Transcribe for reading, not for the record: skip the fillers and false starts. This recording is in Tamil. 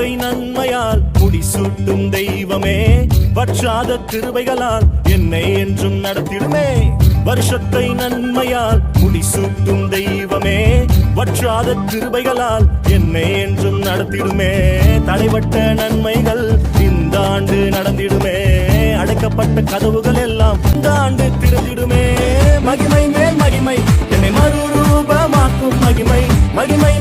வருஷத்தை நன்மையால் முடிசூட்டும் தெய்வமே, வற்றாத கிருபைகளால் என்னை என்றும் நடத்திடுமே. வருஷத்தை நன்மையால் முடிசூட்டும் தெய்வமே, வற்றாத கிருபைகளால் என்னை என்றும் நடத்திடுமே. தடைபட்ட நன்மைகள் இந்த ஆண்டு நடந்திடுமே, அடைக்கப்பட்ட கதவுகள் எல்லாம் இந்த ஆண்டு திறந்திடுமே. மகிமை மேல் மகிமை என்னை மறுரூபமாக்கும் மகிமை, மகிமை